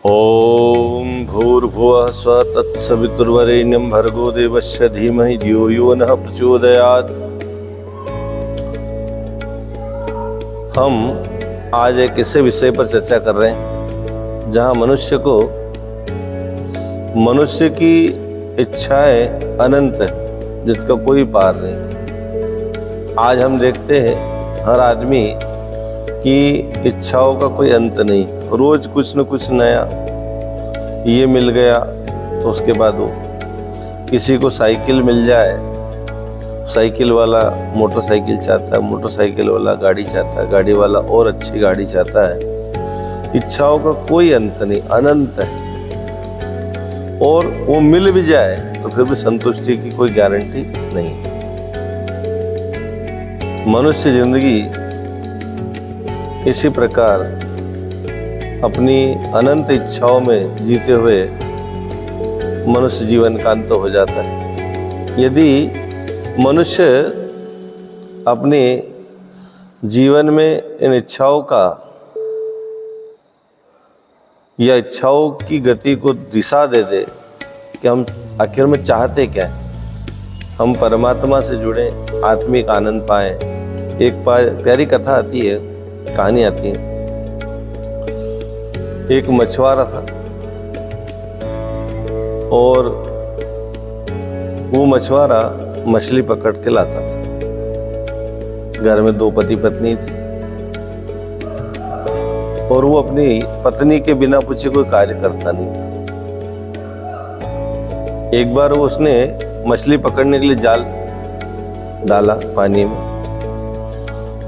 ओम भूर्भुवः स्वः तत्सवितुर्वरेण्यं भर्गो देवस्य धीमहि धियो यो नः प्रचोदयात्। हम आज एक ऐसे विषय पर चर्चा कर रहे हैं जहां मनुष्य की इच्छाएं अनंत है, जिसका कोई पार नहीं। आज हम देखते हैं हर आदमी की इच्छाओं का कोई अंत नहीं। रोज कुछ न कुछ नया ये मिल गया तो उसके बाद वो किसी को साइकिल मिल जाए, साइकिल वाला मोटरसाइकिल चाहता है, मोटरसाइकिल वाला गाड़ी चाहता है, गाड़ी वाला और अच्छी गाड़ी चाहता है। इच्छाओं का कोई अंत नहीं, अनंत है। और वो मिल भी जाए तो फिर भी संतुष्टि की कोई गारंटी नहीं। मनुष्य जिंदगी इसी प्रकार अपनी अनंत इच्छाओं में जीते हुए मनुष्य जीवन का अंत हो जाता है। यदि मनुष्य अपने जीवन में इन इच्छाओं का या इच्छाओं की गति को दिशा दे दे कि हम आखिर में चाहते क्या है, हम परमात्मा से जुड़े, आत्मिक आनंद पाएं। एक प्यारी कथा आती है, कहानी आती है। एक मछुआरा था और वो मछुआरा मछली पकड़ के लाता था। घर में 2 पति पत्नी थे और वो अपनी पत्नी के बिना पूछे कोई कार्य करता नहीं था। एक बार वो उसने मछली पकड़ने के लिए जाल डाला पानी में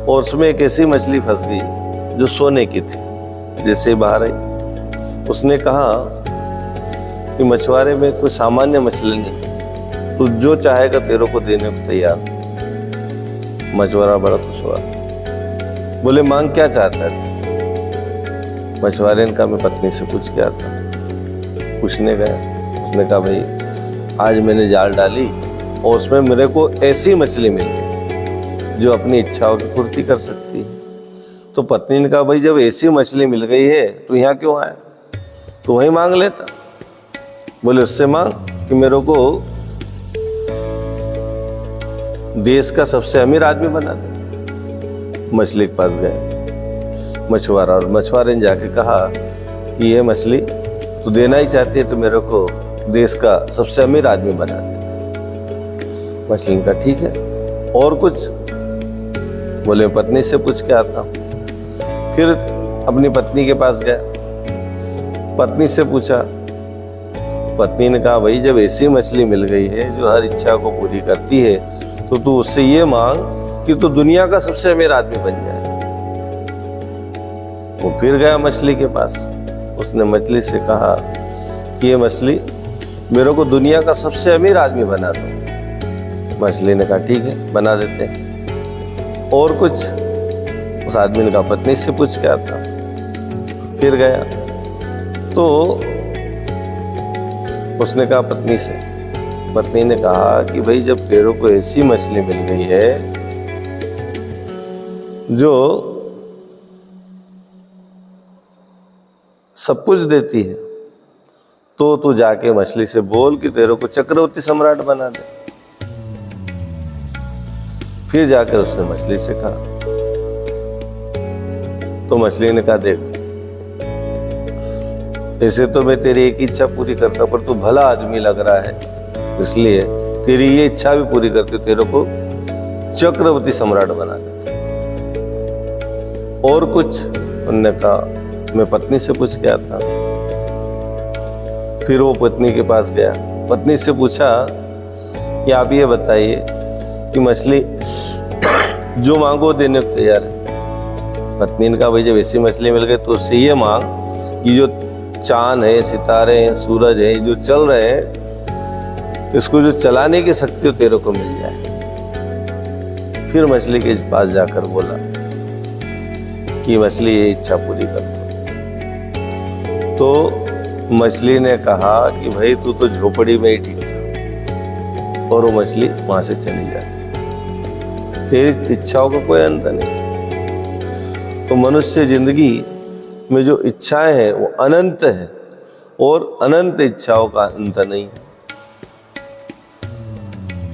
और उसमें एक ऐसी मछली फंस गई जो सोने की थी। जैसे बाहर आई, उसने कहा कि मछुआरे में कोई सामान्य मछली नहीं, तू जो चाहेगा तेरे को देने को तैयार। मछुआरा बड़ा खुश हुआ, बोले मांग क्या चाहता है? मछुआरे ने कहा मैं पत्नी से पूछ के आता। पूछने गया, उसने कहा भाई आज मैंने जाल डाली और उसमें मेरे को ऐसी मछली मिल गई जो अपनी इच्छाओं की पूर्ति कर सकती है। तो पत्नी ने कहा भाई जब ऐसी मछली मिल गई है तो यहाँ क्यों आया, तो वही मांग लेता। बोले उससे मांग कि मेरे को देश का सबसे अमीर आदमी बना दे। मछली के पास गए मछुआरा और मछुआरे ने जाके कहा कि ये मछली तो देना ही चाहती है तो मेरे को देश का सबसे अमीर आदमी बना दे। मछली ने कहा ठीक है, और कुछ? बोले पत्नी से पूछ के आता हूं। फिर अपनी पत्नी के पास गया, पत्नी से पूछा। पत्नी ने कहा भाई जब ऐसी मछली मिल गई है जो हर इच्छा को पूरी करती है तो तू उससे ये मांग कि तू दुनिया का सबसे अमीर आदमी बन जाए। वो फिर गया मछली के पास, उसने मछली से कहा कि ये मछली मेरे को दुनिया का सबसे अमीर आदमी बना दो। मछली ने कहा ठीक है बना देते हैं, और कुछ? उस आदमी ने कहा पत्नी से पूछ के आता। फिर गया तो उसने कहा पत्नी से, पत्नी ने कहा कि भाई जब तेरे को ऐसी मछली मिल गई है जो सब कुछ देती है तो तू जाके मछली से बोल कि तेरे को चक्रवर्ती सम्राट बना दे। फिर जाकर उसने मछली से कहा तो मछली ने कहा देख ऐसे तो मैं तेरी एक इच्छा पूरी करता पर तू भला आदमी लग रहा है, इसलिए तेरी ये इच्छा भी पूरी करती, तेरे को चक्रवर्ती सम्राट बना देते। और कुछ? उन्होंने कहा मैं पत्नी से पूछ के आता। फिर वो पत्नी के पास गया, पत्नी से पूछा कि आप ये बताइए कि मछली जो मांगो देने को तैयार है। पत्नी ने कहा भाई जब ऐसी मछली मिल गई तो उससे ये मांग कि जो चांद है, सितारे हैं, सूरज है, जो चल रहे हैं इसको जो चलाने की शक्ति तेरे को मिल जाए। फिर मछली के पास जाकर बोला कि मछली ये इच्छा पूरी कर दो। तो मछली ने कहा कि भाई तू तो झोपड़ी में ही ठीक था, और वो मछली वहां से चली जाती। तेरी इच्छाओं का कोई अंत नहीं। तो मनुष्य जिंदगी में जो इच्छाएं हैं वो अनंत है, और अनंत इच्छाओं का अंत नहीं।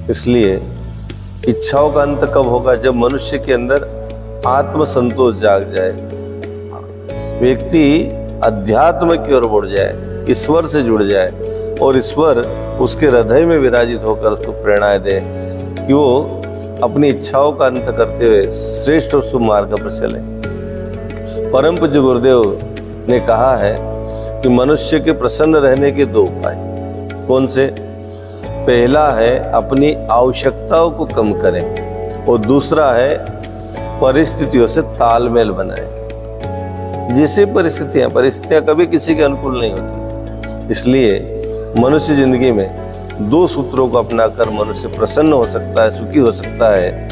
इसलिए इच्छाओं का अंत कब होगा? जब मनुष्य के अंदर आत्म संतोष जाग जाए, व्यक्ति अध्यात्म की ओर बढ़ जाए, ईश्वर से जुड़ जाए और ईश्वर उसके हृदय में विराजित होकर उसको प्रेरणा दे कि वो अपनी इच्छाओं का अंत करते हुए श्रेष्ठ और शुभ मार्ग पर चले। परम पूज्य गुरुदेव ने कहा है कि मनुष्य के प्रसन्न रहने के 2 उपाय। कौन से? पहला है अपनी आवश्यकताओं को कम करें और दूसरा है परिस्थितियों से तालमेल बनाएं। जैसे परिस्थितियां कभी किसी के अनुकूल नहीं होती। इसलिए मनुष्य जिंदगी में 2 सूत्रों को अपनाकर मनुष्य प्रसन्न हो सकता है, सुखी हो सकता है।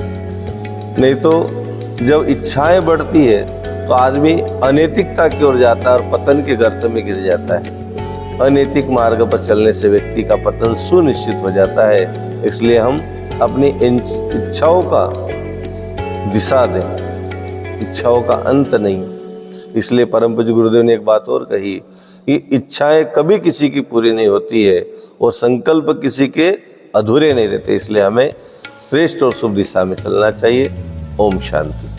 नहीं तो जब इच्छाएं बढ़ती है तो आदमी अनैतिकता की ओर जाता है और पतन के गर्त में गिर जाता है। अनैतिक मार्ग पर चलने से व्यक्ति का पतन सुनिश्चित हो जाता है। इसलिए हम अपनी इच्छाओं का दिशा दें, इच्छाओं का अंत नहीं। इसलिए परम पूज्य गुरुदेव ने एक बात और कही कि इच्छाएं कभी किसी की पूरी नहीं होती है और संकल्प किसी के अधूरे नहीं रहते। इसलिए हमें श्रेष्ठ और शुभ दिशा में चलना चाहिए। ओम शांति।